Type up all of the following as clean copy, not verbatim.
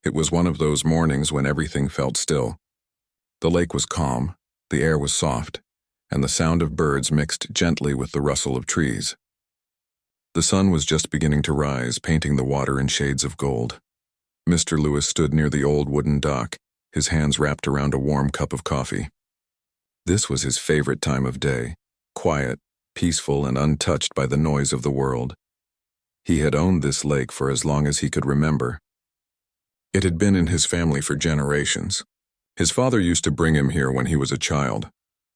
It was one of those mornings when everything felt still. The lake was calm, the air was soft, and the sound of birds mixed gently with the rustle of trees. The sun was just beginning to rise, painting the water in shades of gold. Mr. Lewis stood near the old wooden dock, his hands wrapped around a warm cup of coffee. This was his favorite time of day, quiet, peaceful, and untouched by the noise of the world. He had owned this lake for as long as he could remember. It had been in his family for generations. His father used to bring him here when he was a child,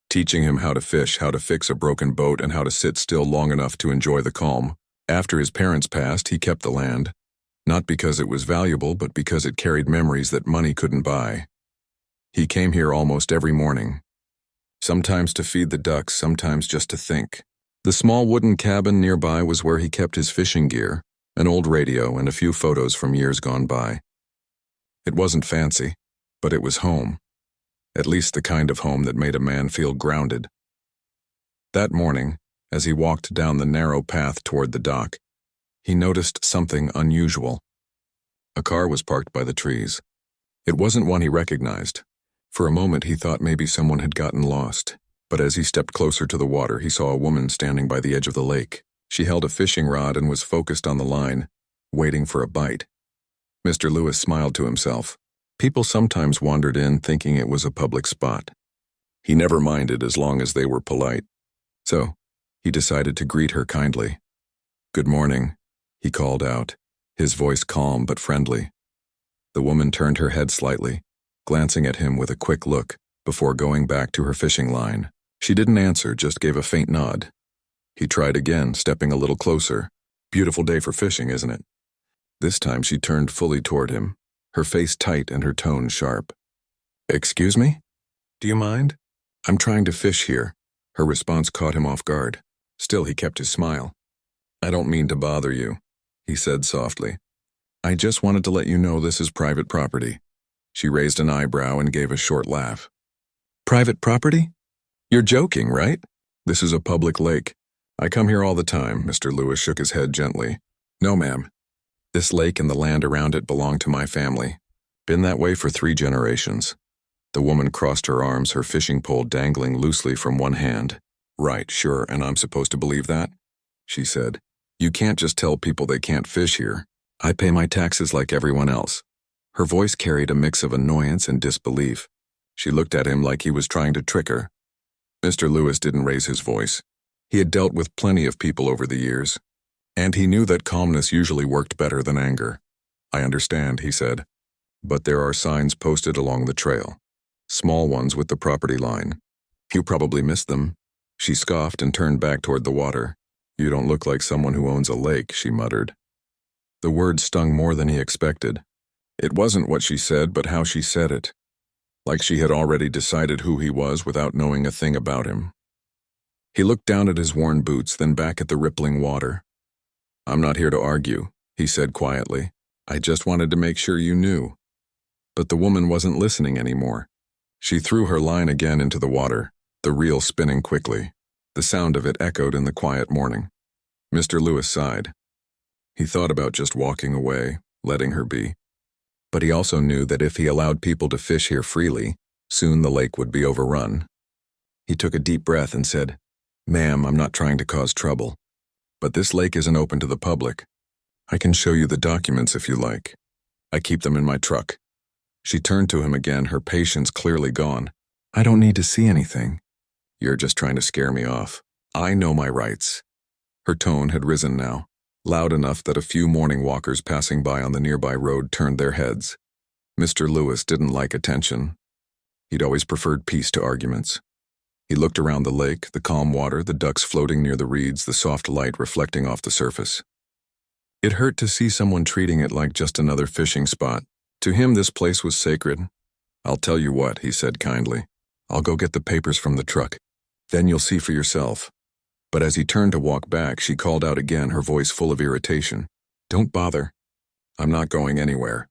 teaching him how to fish, how to fix a broken boat, and how to sit still long enough to enjoy the calm. After his parents passed, he kept the land, not because it was valuable, but because it carried memories that money couldn't buy. He came here almost every morning, sometimes to feed the ducks, sometimes just to think. The small wooden cabin nearby was where he kept his fishing gear, an old radio, and a few photos from years gone by. It wasn't fancy, but it was home, at least the kind of home that made a man feel grounded. That morning, as he walked down the narrow path toward the dock, he noticed something unusual. A car was parked by the trees. It wasn't one he recognized. For a moment he thought maybe someone had gotten lost, but as he stepped closer to the water, he saw a woman standing by the edge of the lake. She held a fishing rod and was focused on the line, waiting for a bite. Mr. Lewis smiled to himself. People sometimes wandered in thinking it was a public spot. He never minded as long as they were polite. So, he decided to greet her kindly. "Good morning," he called out, his voice calm but friendly. The woman turned her head slightly, glancing at him with a quick look, before going back to her fishing line. She didn't answer, just gave a faint nod. He tried again, stepping a little closer. "Beautiful day for fishing, isn't it?" This time she turned fully toward him, her face tight and her tone sharp. "Excuse me? Do you mind? I'm trying to fish here." Her response caught him off guard. Still, he kept his smile. "I don't mean to bother you," he said softly. "I just wanted to let you know this is private property." She raised an eyebrow and gave a short laugh. "Private property? You're joking, right? This is a public lake. I come here all the time." Mr. Lewis shook his head gently. "No, ma'am. This lake and the land around it belong to my family. Been that way for 3 generations. The woman crossed her arms, her fishing pole dangling loosely from one hand. "Right, sure, and I'm supposed to believe that?" she said. "You can't just tell people they can't fish here. I pay my taxes like everyone else." Her voice carried a mix of annoyance and disbelief. She looked at him like he was trying to trick her. Mr. Lewis didn't raise his voice. He had dealt with plenty of people over the years, and he knew that calmness usually worked better than anger. "I understand," he said, "but there are signs posted along the trail. Small ones with the property line. You probably missed them." She scoffed and turned back toward the water. "You don't look like someone who owns a lake," she muttered. The word stung more than he expected. It wasn't what she said, but how she said it. Like she had already decided who he was without knowing a thing about him. He looked down at his worn boots, then back at the rippling water. "I'm not here to argue," he said quietly. "I just wanted to make sure you knew." But the woman wasn't listening anymore. She threw her line again into the water, the reel spinning quickly. The sound of it echoed in the quiet morning. Mr. Lewis sighed. He thought about just walking away, letting her be. But he also knew that if he allowed people to fish here freely, soon the lake would be overrun. He took a deep breath and said, "Ma'am, I'm not trying to cause trouble, but this lake isn't open to the public. I can show you the documents if you like. I keep them in my truck." She turned to him again, her patience clearly gone. "I don't need to see anything. You're just trying to scare me off. I know my rights." Her tone had risen now, loud enough that a few morning walkers passing by on the nearby road turned their heads. Mr. Lewis didn't like attention. He'd always preferred peace to arguments. He looked around the lake, the calm water, the ducks floating near the reeds, the soft light reflecting off the surface. It hurt to see someone treating it like just another fishing spot. To him, this place was sacred. "I'll tell you what," he said kindly. "I'll go get the papers from the truck. Then you'll see for yourself." But as he turned to walk back, she called out again, her voice full of irritation. "Don't bother. I'm not going anywhere.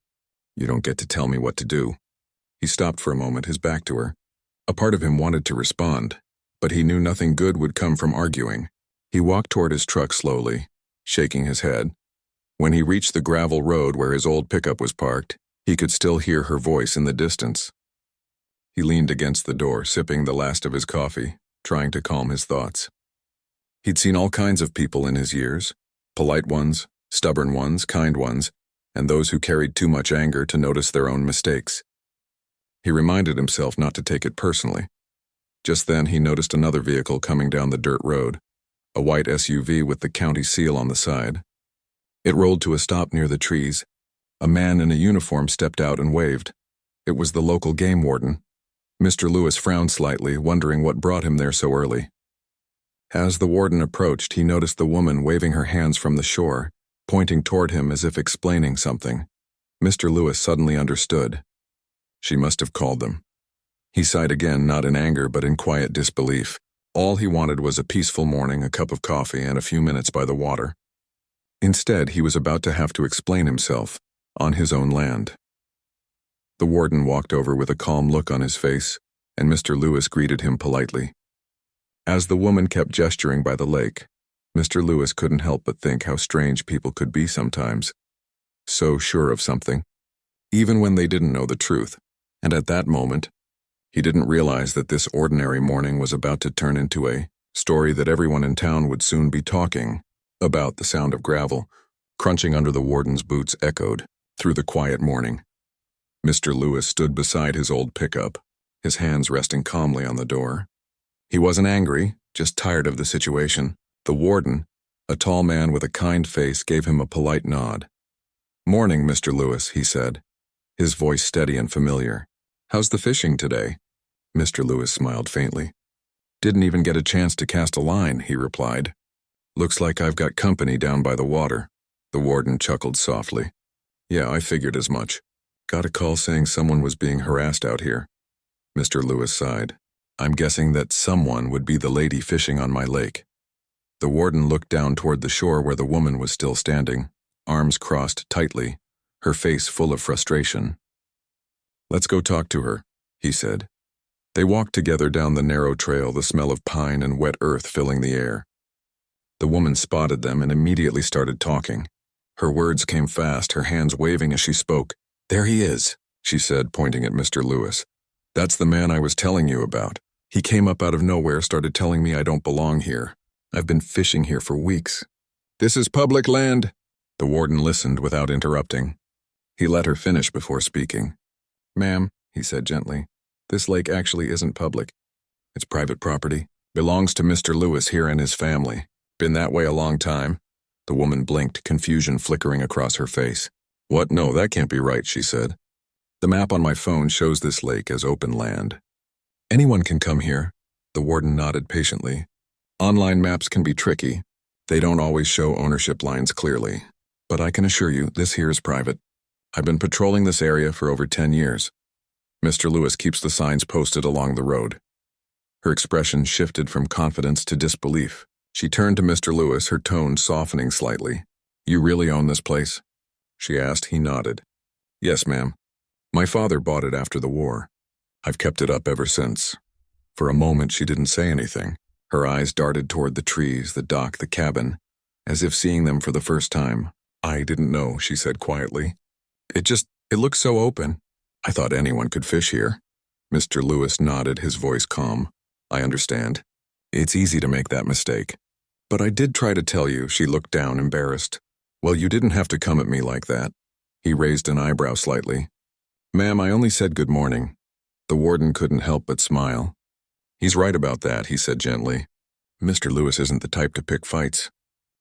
You don't get to tell me what to do." He stopped for a moment, his back to her. A part of him wanted to respond, but he knew nothing good would come from arguing. He walked toward his truck slowly, shaking his head. When he reached the gravel road where his old pickup was parked, He could still hear her voice in the distance. He leaned against the door, sipping the last of his coffee, trying to calm his thoughts. He'd seen all kinds of people in his years, polite ones, stubborn ones, kind ones, and those who carried too much anger to notice their own mistakes. He reminded himself not to take it personally. Just then he noticed another vehicle coming down the dirt road, a white SUV with the county seal on the side. It rolled to a stop near the trees. A man in a uniform stepped out and waved. It was the local game warden. Mr. Lewis frowned slightly, wondering what brought him there so early. As the warden approached, he noticed the woman waving her hands from the shore, pointing toward him as if explaining something. Mr. Lewis suddenly understood. She must have called them. He sighed again, not in anger but in quiet disbelief. All he wanted was a peaceful morning, a cup of coffee, and a few minutes by the water. Instead, he was about to have to explain himself, on his own land. The warden walked over with a calm look on his face, and Mr. Lewis greeted him politely. As the woman kept gesturing by the lake, Mr. Lewis couldn't help but think how strange people could be sometimes. So sure of something, even when they didn't know the truth. And at that moment, he didn't realize that this ordinary morning was about to turn into a story that everyone in town would soon be talking about. The sound of gravel crunching under the warden's boots echoed through the quiet morning. Mr. Lewis stood beside his old pickup, his hands resting calmly on the door. He wasn't angry, just tired of the situation. The warden, a tall man with a kind face, gave him a polite nod. "Morning, Mr. Lewis," he said, his voice steady and familiar. "How's the fishing today?" Mr. Lewis smiled faintly. "Didn't even get a chance to cast a line," he replied. "Looks like I've got company down by the water." The warden chuckled softly. "Yeah, I figured as much. Got a call saying someone was being harassed out here." Mr. Lewis sighed. "I'm guessing that someone would be the lady fishing on my lake." The warden looked down toward the shore where the woman was still standing, arms crossed tightly, her face full of frustration. "Let's go talk to her," he said. They walked together down the narrow trail, the smell of pine and wet earth filling the air. The woman spotted them and immediately started talking. Her words came fast, her hands waving as she spoke. "There he is," she said, pointing at Mr. Lewis. "That's the man I was telling you about. He came up out of nowhere, started telling me I don't belong here. I've been fishing here for weeks." "This is public land." The warden listened without interrupting. He let her finish before speaking. "Ma'am," he said gently, "this lake actually isn't public. It's private property. Belongs to Mr. Lewis here and his family. Been that way a long time." The woman blinked, confusion flickering across her face. "What? No, that can't be right," she said. "The map on my phone shows this lake as open land." "Anyone can come here." The warden nodded patiently. "Online maps can be tricky. They don't always show ownership lines clearly. But I can assure you, this here is private. I've been patrolling this area for over 10 years. Mr. Lewis keeps the signs posted along the road." Her expression shifted from confidence to disbelief. She turned to Mr. Lewis, her tone softening slightly. "You really own this place?" she asked. He nodded. "Yes, ma'am. My father bought it after the war. I've kept it up ever since." For a moment she didn't say anything. Her eyes darted toward the trees, the dock, the cabin, as if seeing them for the first time. "I didn't know," she said quietly. It looks so open. I thought anyone could fish here." Mr. Lewis nodded, his voice calm. "I understand. It's easy to make that mistake. But I did try to tell you." She looked down, embarrassed. "Well, you didn't have to come at me like that." He raised an eyebrow slightly. "Ma'am, I only said good morning." The warden couldn't help but smile. "He's right about that," he said gently. "Mr. Lewis isn't the type to pick fights.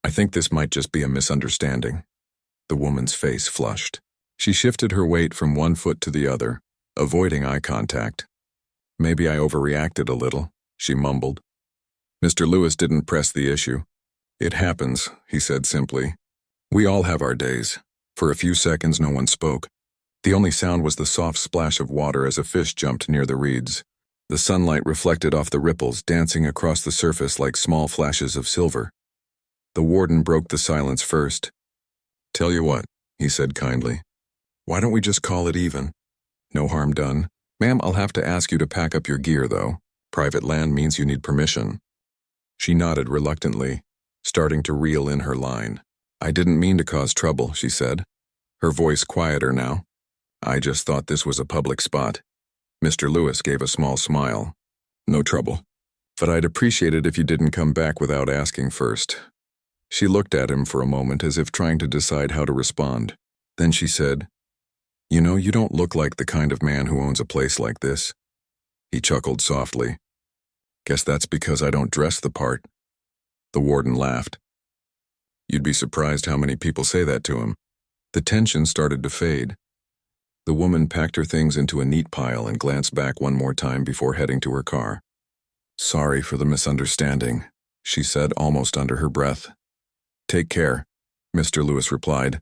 I think this might just be a misunderstanding." The woman's face flushed. She shifted her weight from one foot to the other, avoiding eye contact. "Maybe I overreacted a little," she mumbled. Mr. Lewis didn't press the issue. "It happens," he said simply. "We all have our days." For a few seconds no one spoke. The only sound was the soft splash of water as a fish jumped near the reeds. The sunlight reflected off the ripples, dancing across the surface like small flashes of silver. The warden broke the silence first. "Tell you what," he said kindly. "Why don't we just call it even? No harm done. Ma'am, I'll have to ask you to pack up your gear, though. Private land means you need permission." She nodded reluctantly, starting to reel in her line. "I didn't mean to cause trouble," she said, her voice quieter now. I just thought this was a public spot. Mr. Lewis gave a small smile. No trouble. But I'd appreciate it if you didn't come back without asking first. She looked at him for a moment as if trying to decide how to respond. Then she said, "You know, you don't look like the kind of man who owns a place like this." He chuckled softly. "Guess that's because I don't dress the part." The warden laughed. You'd be surprised how many people say that to him. The tension started to fade. The woman packed her things into a neat pile and glanced back one more time before heading to her car. "Sorry for the misunderstanding," she said almost under her breath. "Take care," Mr. Lewis replied.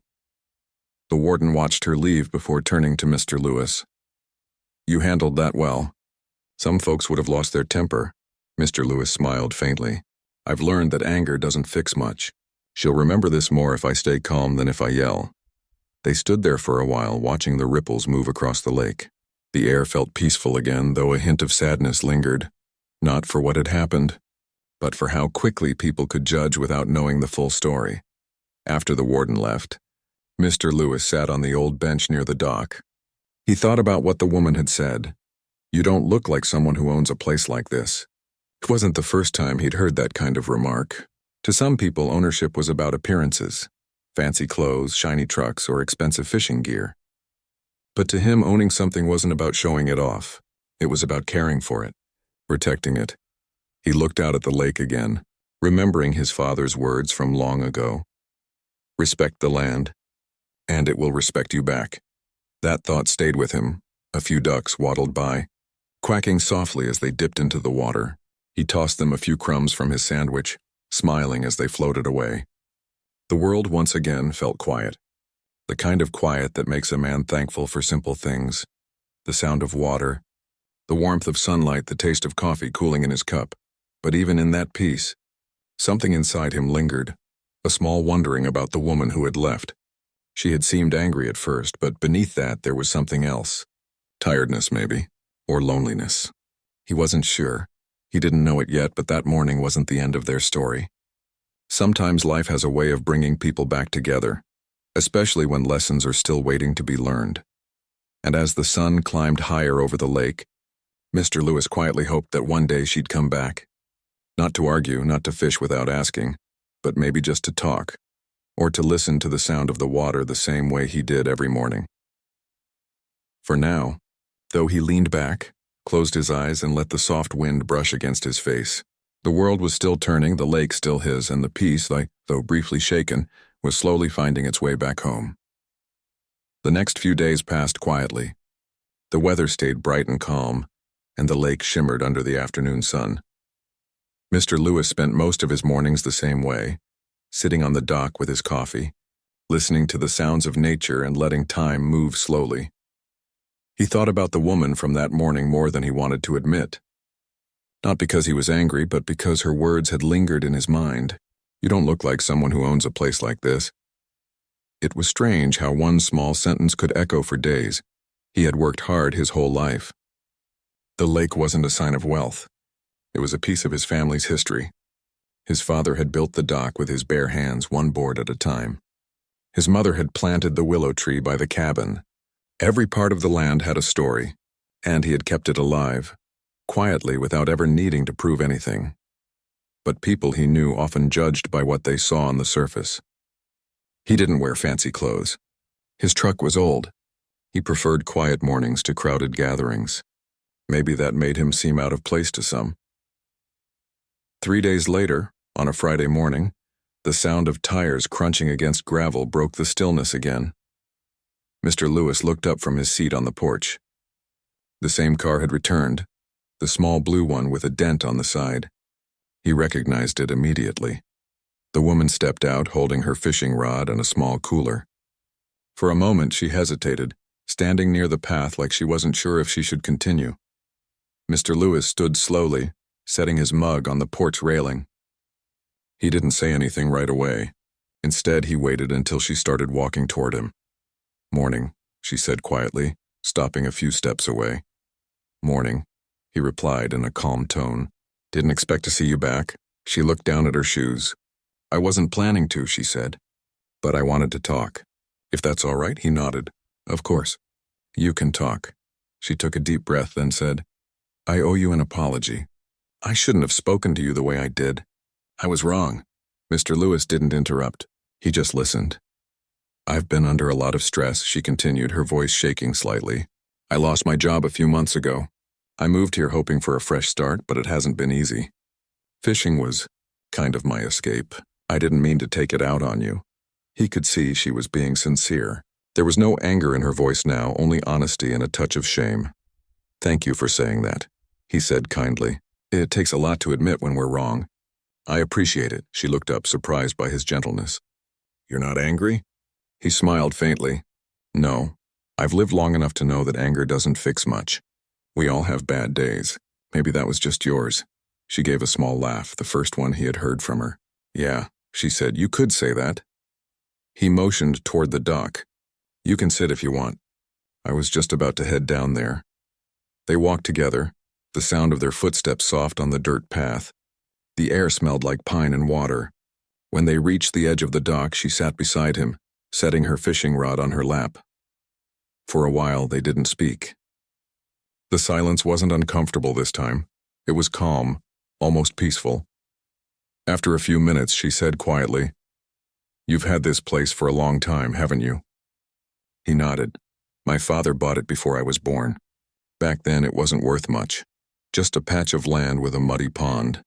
The warden watched her leave before turning to Mr. Lewis. "You handled that well. Some folks would have lost their temper." Mr. Lewis smiled faintly. "I've learned that anger doesn't fix much. She'll remember this more if I stay calm than if I yell." They stood there for a while, watching the ripples move across the lake. The air felt peaceful again, though a hint of sadness lingered. Not for what had happened, but for how quickly people could judge without knowing the full story. After the warden left, Mr. Lewis sat on the old bench near the dock. He thought about what the woman had said. "You don't look like someone who owns a place like this." It wasn't the first time he'd heard that kind of remark. To some people, ownership was about appearances, fancy clothes, shiny trucks, or expensive fishing gear. But to him, owning something wasn't about showing it off. It was about caring for it, protecting it. He looked out at the lake again, remembering his father's words from long ago. Respect the land, and it will respect you back. That thought stayed with him. A few ducks waddled by, quacking softly as they dipped into the water. He tossed them a few crumbs from his sandwich, smiling as they floated away. The world once again felt quiet. The kind of quiet that makes a man thankful for simple things. The sound of water, the warmth of sunlight, the taste of coffee cooling in his cup. But even in that peace, something inside him lingered, a small wondering about the woman who had left. She had seemed angry at first, but beneath that there was something else. Tiredness, maybe, or loneliness. He wasn't sure. He didn't know it yet, but that morning wasn't the end of their story. Sometimes life has a way of bringing people back together, especially when lessons are still waiting to be learned. And as the sun climbed higher over the lake, Mr. Lewis quietly hoped that one day she'd come back. Not to argue, not to fish without asking, but maybe just to talk, or to listen to the sound of the water the same way he did every morning. For now, though he leaned back, closed his eyes, and let the soft wind brush against his face, the world was still turning, the lake still his, and the peace, though briefly shaken, was slowly finding its way back home. The next few days passed quietly. The weather stayed bright and calm, and the lake shimmered under the afternoon sun. Mr. Lewis spent most of his mornings the same way, sitting on the dock with his coffee, listening to the sounds of nature and letting time move slowly. He thought about the woman from that morning more than he wanted to admit. Not because he was angry, but because her words had lingered in his mind. "You don't look like someone who owns a place like this." It was strange how one small sentence could echo for days. He had worked hard his whole life. The lake wasn't a sign of wealth. It was a piece of his family's history. His father had built the dock with his bare hands, one board at a time. His mother had planted the willow tree by the cabin. Every part of the land had a story, and he had kept it alive, quietly without ever needing to prove anything. But people he knew often judged by what they saw on the surface. He didn't wear fancy clothes. His truck was old. He preferred quiet mornings to crowded gatherings. Maybe that made him seem out of place to some. 3 days later, on a Friday morning, the sound of tires crunching against gravel broke the stillness again. Mr. Lewis looked up from his seat on the porch. The same car had returned, the small blue one with a dent on the side. He recognized it immediately. The woman stepped out, holding her fishing rod and a small cooler. For a moment she hesitated, standing near the path like she wasn't sure if she should continue. Mr. Lewis stood slowly, setting his mug on the porch railing. He didn't say anything right away. Instead, he waited until she started walking toward him. "Morning," she said quietly, stopping a few steps away. "Morning," he replied in a calm tone. "Didn't expect to see you back." She looked down at her shoes. "I wasn't planning to," she said, "but I wanted to talk. If that's all right," he nodded. "Of course." You can talk. She took a deep breath, then said, I owe you an apology. I shouldn't have spoken to you the way I did. I was wrong. Mr. Lewis didn't interrupt. He just listened. I've been under a lot of stress, she continued, her voice shaking slightly. I lost my job a few months ago. I moved here hoping for a fresh start, but it hasn't been easy. Fishing was kind of my escape. I didn't mean to take it out on you. He could see she was being sincere. There was no anger in her voice now, only honesty and a touch of shame. Thank you for saying that, he said kindly. It takes a lot to admit when we're wrong. I appreciate it. She looked up, surprised by his gentleness. You're not angry? He smiled faintly. No. I've lived long enough to know that anger doesn't fix much. We all have bad days. Maybe that was just yours. She gave a small laugh, the first one he had heard from her. Yeah, she said, you could say that. He motioned toward the dock. You can sit if you want. I was just about to head down there. They walked together, the sound of their footsteps soft on the dirt path. The air smelled like pine and water. When they reached the edge of the dock, she sat beside him, setting her fishing rod on her lap. For a while, they didn't speak. The silence wasn't uncomfortable this time. It was calm, almost peaceful. After a few minutes, she said quietly, You've had this place for a long time, haven't you? He nodded. My father bought it before I was born. Back then, it wasn't worth much. Just a patch of land with a muddy pond.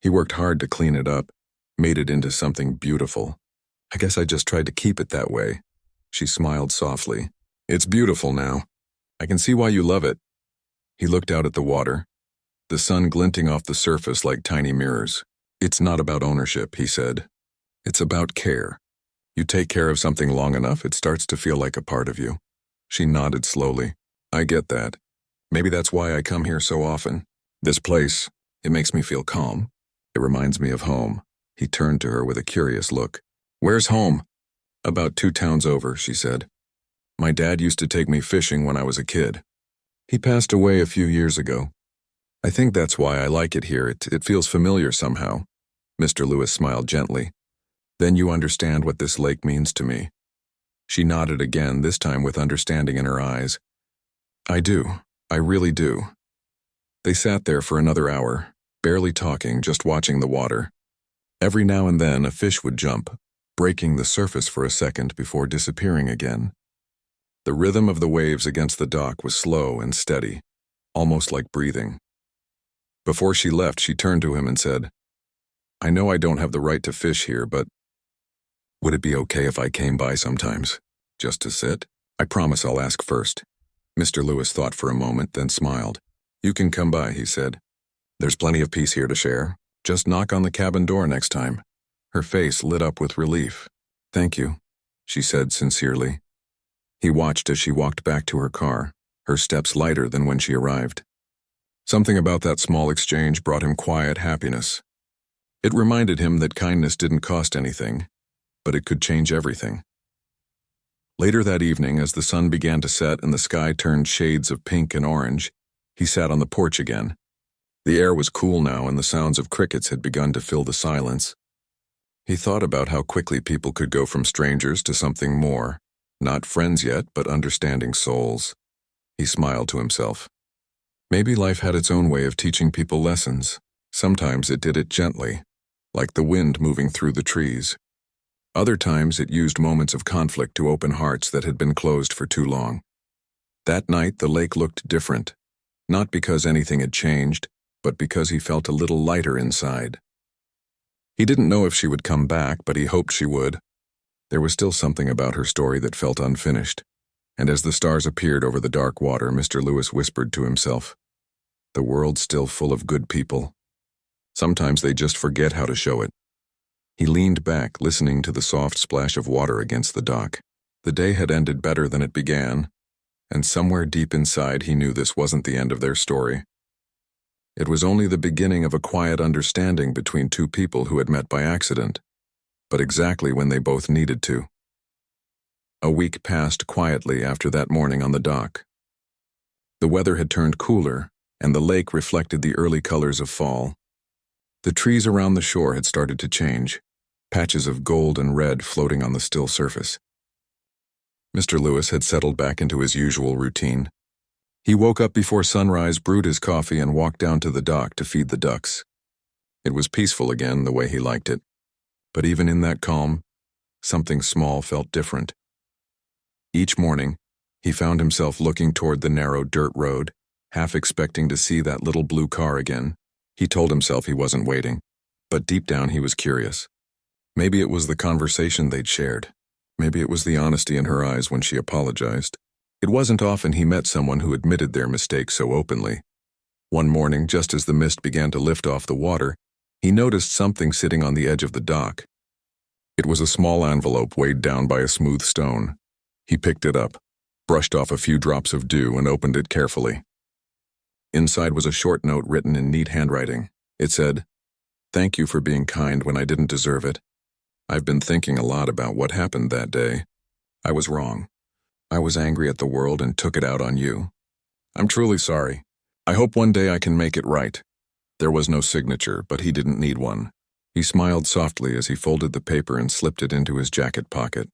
He worked hard to clean it up, made it into something beautiful. I guess I just tried to keep it that way. She smiled softly. It's beautiful now. I can see why you love it. He looked out at the water, the sun glinting off the surface like tiny mirrors. It's not about ownership, he said. It's about care. You take care of something long enough, it starts to feel like a part of you. She nodded slowly. I get that. Maybe that's why I come here so often. This place, it makes me feel calm. It reminds me of home. He turned to her with a curious look. Where's home? About 2 towns over, she said. My dad used to take me fishing when I was a kid. He passed away a few years ago. I think that's why I like it here. It feels familiar somehow. Mr. Lewis smiled gently. Then you understand what this lake means to me. She nodded again, this time with understanding in her eyes. I do. I really do. They sat there for another hour, barely talking, just watching the water. Every now and then a fish would jump, breaking the surface for a second before disappearing again. The rhythm of the waves against the dock was slow and steady, almost like breathing. Before she left, she turned to him and said, I know I don't have the right to fish here, but would it be okay if I came by sometimes, just to sit? I promise I'll ask first. Mr. Lewis thought for a moment, then smiled. You can come by, he said. There's plenty of peace here to share. Just knock on the cabin door next time. Her face lit up with relief. Thank you, she said sincerely. He watched as she walked back to her car, her steps lighter than when she arrived. Something about that small exchange brought him quiet happiness. It reminded him that kindness didn't cost anything, but it could change everything. Later that evening, as the sun began to set and the sky turned shades of pink and orange, he sat on the porch again. The air was cool now and the sounds of crickets had begun to fill the silence. He thought about how quickly people could go from strangers to something more, not friends yet, but understanding souls. He smiled to himself. Maybe life had its own way of teaching people lessons. Sometimes it did it gently, like the wind moving through the trees. Other times it used moments of conflict to open hearts that had been closed for too long. That night the lake looked different, not because anything had changed, but because he felt a little lighter inside. He didn't know if she would come back, but he hoped she would. There was still something about her story that felt unfinished, and as the stars appeared over the dark water, Mr. Lewis whispered to himself, The world's still full of good people. Sometimes they just forget how to show it. He leaned back, listening to the soft splash of water against the dock. The day had ended better than it began, and somewhere deep inside he knew this wasn't the end of their story. It was only the beginning of a quiet understanding between two people who had met by accident, but exactly when they both needed to. A week passed quietly after that morning on the dock. The weather had turned cooler, and the lake reflected the early colors of fall. The trees around the shore had started to change, patches of gold and red floating on the still surface. Mr. Lewis had settled back into his usual routine. He woke up before sunrise, brewed his coffee, and walked down to the dock to feed the ducks. It was peaceful again, the way he liked it. But even in that calm, something small felt different. Each morning, he found himself looking toward the narrow dirt road, half expecting to see that little blue car again. He told himself he wasn't waiting, but deep down he was curious. Maybe it was the conversation they'd shared. Maybe it was the honesty in her eyes when she apologized. It wasn't often he met someone who admitted their mistake so openly. One morning, just as the mist began to lift off the water, he noticed something sitting on the edge of the dock. It was a small envelope weighed down by a smooth stone. He picked it up, brushed off a few drops of dew, and opened it carefully. Inside was a short note written in neat handwriting. It said, "Thank you for being kind when I didn't deserve it. I've been thinking a lot about what happened that day. I was wrong. I was angry at the world and took it out on you. I'm truly sorry. I hope one day I can make it right." There was no signature, but he didn't need one. He smiled softly as he folded the paper and slipped it into his jacket pocket.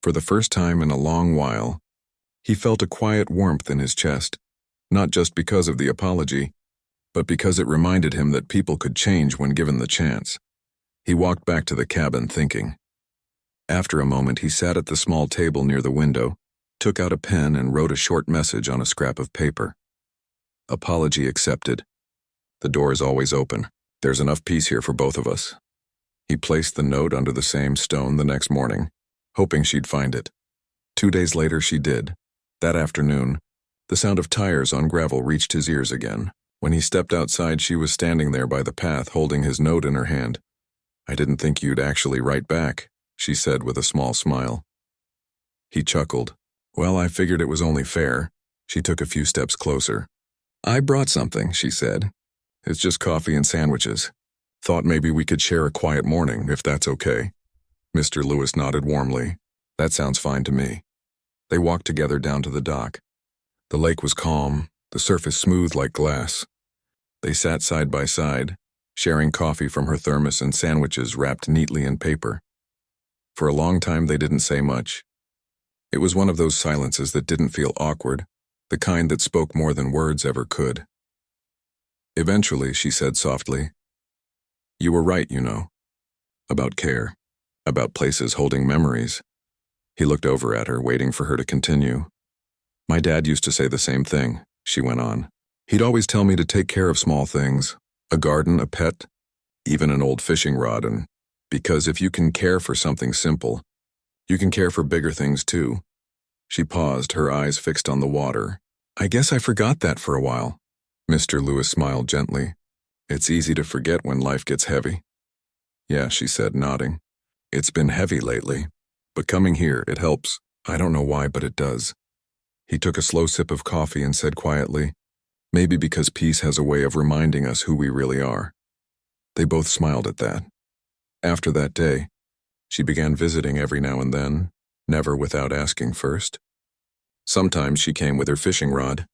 For the first time in a long while, he felt a quiet warmth in his chest, not just because of the apology, but because it reminded him that people could change when given the chance. He walked back to the cabin thinking. After a moment, he sat at the small table near the window, took out a pen, and wrote a short message on a scrap of paper. Apology accepted. The door is always open. There's enough peace here for both of us. He placed the note under the same stone the next morning, hoping she'd find it. 2 days later, she did. That afternoon, the sound of tires on gravel reached his ears again. When he stepped outside, she was standing there by the path, holding his note in her hand. "I didn't think you'd actually write back," she said with a small smile. He chuckled. "Well, I figured it was only fair." She took a few steps closer. "I brought something," she said. "It's just coffee and sandwiches. Thought maybe we could share a quiet morning, if that's okay." Mr. Lewis nodded warmly. "That sounds fine to me." They walked together down to the dock. The lake was calm, the surface smooth like glass. They sat side by side, sharing coffee from her thermos and sandwiches wrapped neatly in paper. For a long time they didn't say much. It was one of those silences that didn't feel awkward, the kind that spoke more than words ever could. Eventually, she said softly, "You were right, you know. About care. About places holding memories." He looked over at her, waiting for her to continue. "My dad used to say the same thing," she went on. "He'd always tell me to take care of small things, a garden, a pet, even an old fishing rod, and because if you can care for something simple, you can care for bigger things too." She paused, her eyes fixed on the water. "I guess I forgot that for a while." Mr. Lewis smiled gently. "It's easy to forget when life gets heavy." "Yeah," she said, nodding. "It's been heavy lately, but coming here, it helps. I don't know why, but it does." He took a slow sip of coffee and said quietly, "Maybe because peace has a way of reminding us who we really are." They both smiled at that. After that day, she began visiting every now and then, never without asking first. Sometimes she came with her fishing rod.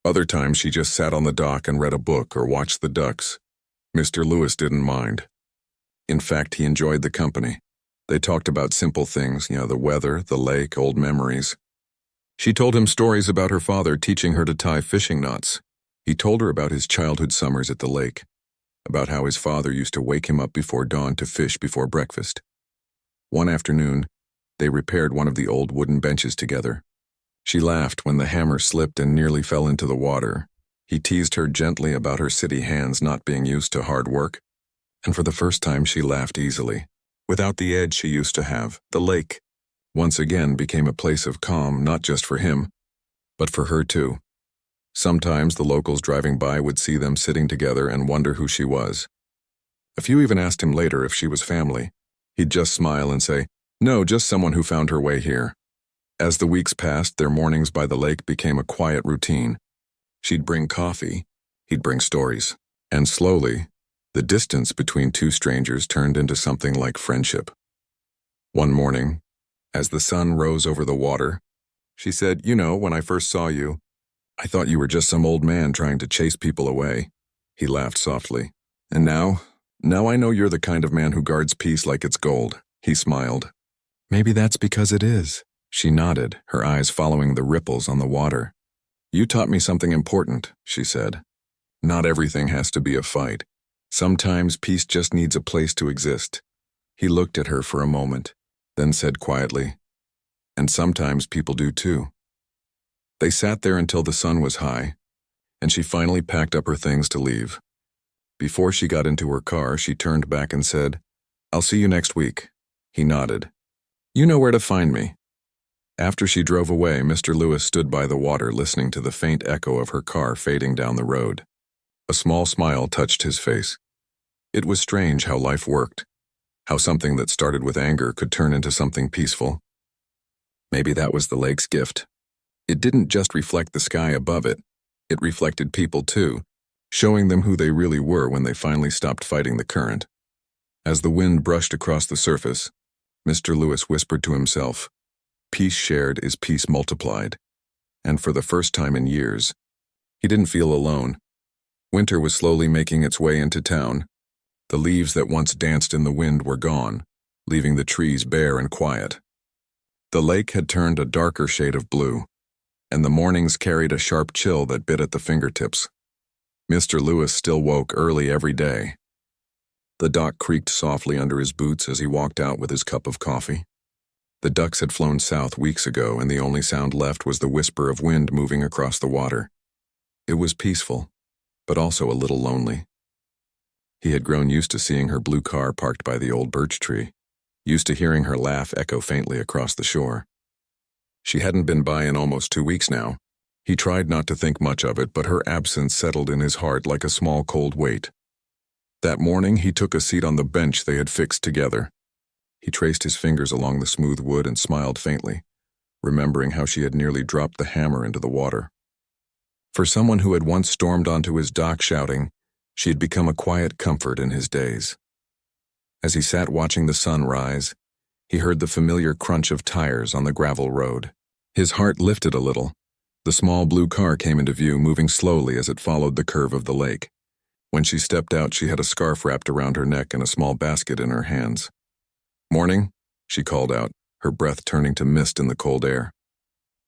Other times she just sat on the dock and read a book or watched the ducks. Mr. Lewis didn't mind. In fact, he enjoyed the company. They talked about simple things, the weather, the lake, old memories. She told him stories about her father teaching her to tie fishing knots. He told her about his childhood summers at the lake, about how his father used to wake him up before dawn to fish before breakfast. One afternoon, they repaired one of the old wooden benches together. She laughed when the hammer slipped and nearly fell into the water. He teased her gently about her city hands not being used to hard work, and for the first time she laughed easily. Without the edge she used to have, the lake once again became a place of calm, not just for him, but for her too. Sometimes the locals driving by would see them sitting together and wonder who she was. A few even asked him later if she was family. He'd just smile and say, "No, just someone who found her way here." As the weeks passed, their mornings by the lake became a quiet routine. She'd bring coffee, he'd bring stories, and slowly, the distance between two strangers turned into something like friendship. One morning, as the sun rose over the water, she said, "When I first saw you, I thought you were just some old man trying to chase people away." He laughed softly. "And now I know you're the kind of man who guards peace like it's gold." He smiled. "Maybe that's because it is," She nodded, her eyes following the ripples on the water. "You taught me something important," she said. "Not everything has to be a fight. Sometimes peace just needs a place to exist." He looked at her for a moment, then said quietly, "And sometimes people do too." They sat there until the sun was high, and she finally packed up her things to leave. Before she got into her car, she turned back and said, "I'll see you next week." He nodded. "You know where to find me." After she drove away, Mr. Lewis stood by the water listening to the faint echo of her car fading down the road. A small smile touched his face. It was strange how life worked, how something that started with anger could turn into something peaceful. Maybe that was the lake's gift. It didn't just reflect the sky above it, it reflected people too, showing them who they really were when they finally stopped fighting the current. As the wind brushed across the surface, Mr. Lewis whispered to himself, "Peace shared is peace multiplied." And for the first time in years, he didn't feel alone. Winter was slowly making its way into town. The leaves that once danced in the wind were gone, leaving the trees bare and quiet. The lake had turned a darker shade of blue, and the mornings carried a sharp chill that bit at the fingertips. Mr. Lewis still woke early every day. The dock creaked softly under his boots as he walked out with his cup of coffee. The ducks had flown south weeks ago, and the only sound left was the whisper of wind moving across the water. It was peaceful, but also a little lonely. He had grown used to seeing her blue car parked by the old birch tree, used to hearing her laugh echo faintly across the shore. She hadn't been by in almost 2 weeks now. He tried not to think much of it, but her absence settled in his heart like a small cold weight. That morning, he took a seat on the bench they had fixed together. He traced his fingers along the smooth wood and smiled faintly, remembering how she had nearly dropped the hammer into the water. For someone who had once stormed onto his dock shouting, she had become a quiet comfort in his days. As he sat watching the sun rise, he heard the familiar crunch of tires on the gravel road. His heart lifted a little. The small blue car came into view, moving slowly as it followed the curve of the lake. When she stepped out, she had a scarf wrapped around her neck and a small basket in her hands. "Morning," she called out, her breath turning to mist in the cold air.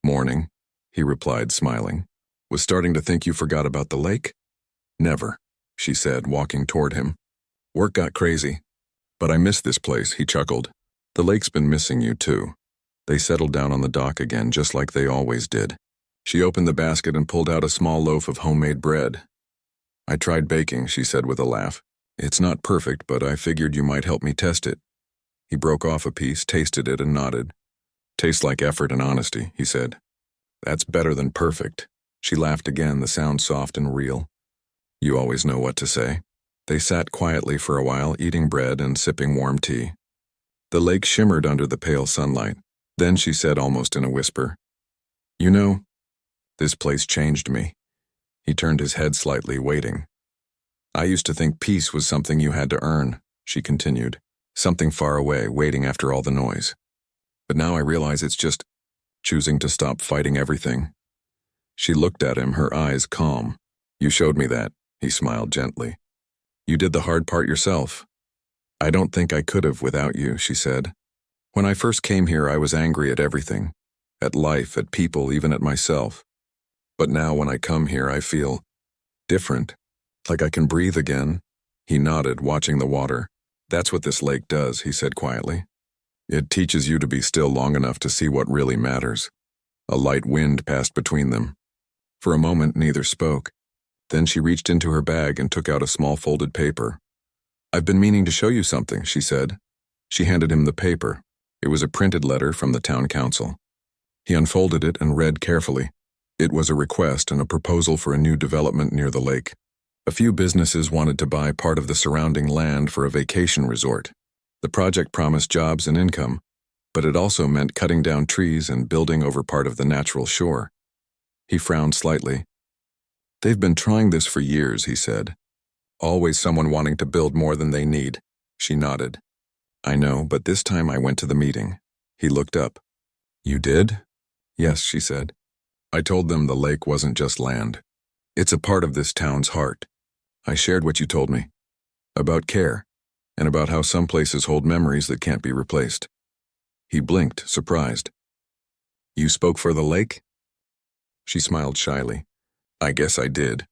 "Morning," he replied, smiling. "Was starting to think you forgot about the lake?" "Never," she said, walking toward him. "Work got crazy. But I miss this place," he chuckled. "The lake's been missing you, too." They settled down on the dock again, just like they always did. She opened the basket and pulled out a small loaf of homemade bread. "I tried baking," she said with a laugh. "It's not perfect, but I figured you might help me test it." He broke off a piece, tasted it, and nodded. "Tastes like effort and honesty," he said. "That's better than perfect." She laughed again, the sound soft and real. "You always know what to say." They sat quietly for a while, eating bread and sipping warm tea. The lake shimmered under the pale sunlight. Then she said almost in a whisper, "You know, this place changed me." He turned his head slightly, waiting. "I used to think peace was something you had to earn," she continued, "something far away, waiting after all the noise. But now I realize it's just choosing to stop fighting everything." She looked at him, her eyes calm. "You showed me that," he smiled gently. "You did the hard part yourself." "I don't think I could have without you," she said. "When I first came here, I was angry at everything, at life, at people, even at myself. But now when I come here, I feel different, like I can breathe again." He nodded, watching the water. "That's what this lake does," he said quietly. "It teaches you to be still long enough to see what really matters." A light wind passed between them. For a moment, neither spoke. Then she reached into her bag and took out a small folded paper. "I've been meaning to show you something," she said. She handed him the paper. It was a printed letter from the town council. He unfolded it and read carefully. It was a request and a proposal for a new development near the lake. A few businesses wanted to buy part of the surrounding land for a vacation resort. The project promised jobs and income, but it also meant cutting down trees and building over part of the natural shore. He frowned slightly. "They've been trying this for years," he said. "Always someone wanting to build more than they need." She nodded. "I know, but this time I went to the meeting." He looked up. "You did?" "Yes," she said. "I told them the lake wasn't just land. It's a part of this town's heart. I shared what you told me, about care, and about how some places hold memories that can't be replaced." He blinked, surprised. You spoke for the lake? She smiled shyly. I guess I did.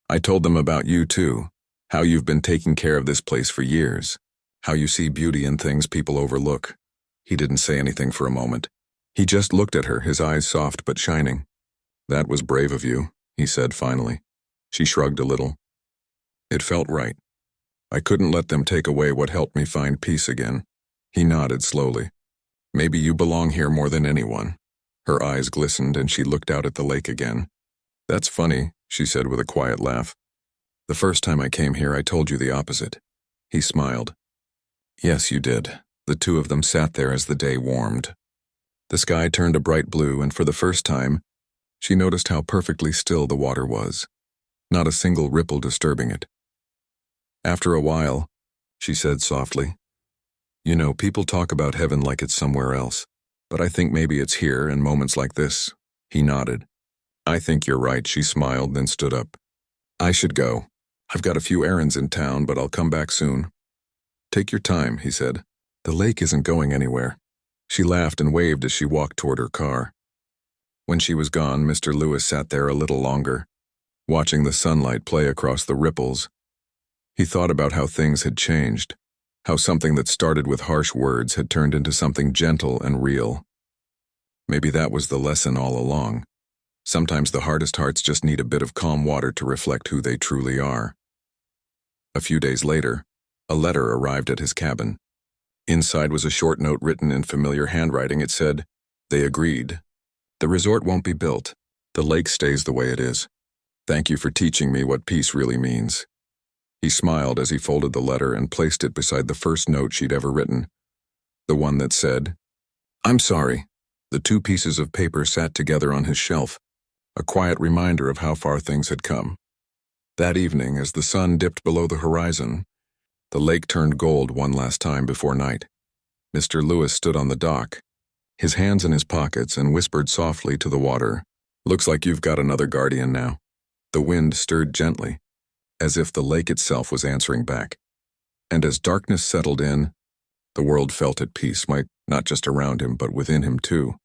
I told them about you too, how you've been taking care of this place for years, how you see beauty in things people overlook. He didn't say anything for a moment. He just looked at her, his eyes soft but shining. That was brave of you, he said finally. She shrugged a little. It felt right. I couldn't let them take away what helped me find peace again. He nodded slowly. Maybe you belong here more than anyone. Her eyes glistened and she looked out at the lake again. That's funny, she said with a quiet laugh. The first time I came here, I told you the opposite. He smiled. Yes, you did. The two of them sat there as the day warmed. The sky turned a bright blue, and for the first time, she noticed how perfectly still the water was. Not a single ripple disturbing it. After a while, she said softly, You know, people talk about heaven like it's somewhere else, but I think maybe it's here in moments like this. He nodded. I think you're right, she smiled, then stood up. I should go. I've got a few errands in town, but I'll come back soon. Take your time, he said. The lake isn't going anywhere. She laughed and waved as she walked toward her car. When she was gone, Mr. Lewis sat there a little longer, watching the sunlight play across the ripples. He thought about how things had changed, how something that started with harsh words had turned into something gentle and real. Maybe that was the lesson all along. Sometimes the hardest hearts just need a bit of calm water to reflect who they truly are. A few days later, a letter arrived at his cabin. Inside was a short note written in familiar handwriting. It said, They agreed. The resort won't be built. The lake stays the way it is. Thank you for teaching me what peace really means. He smiled as he folded the letter and placed it beside the first note she'd ever written, the one that said, I'm sorry. The two pieces of paper sat together on his shelf, a quiet reminder of how far things had come. That evening, as the sun dipped below the horizon, the lake turned gold one last time before night. Mr. Lewis stood on the dock, his hands in his pockets, and whispered softly to the water, Looks like you've got another guardian now. The wind stirred gently, as if the lake itself was answering back. And as darkness settled in, the world felt at peace, not just around him, but within him too.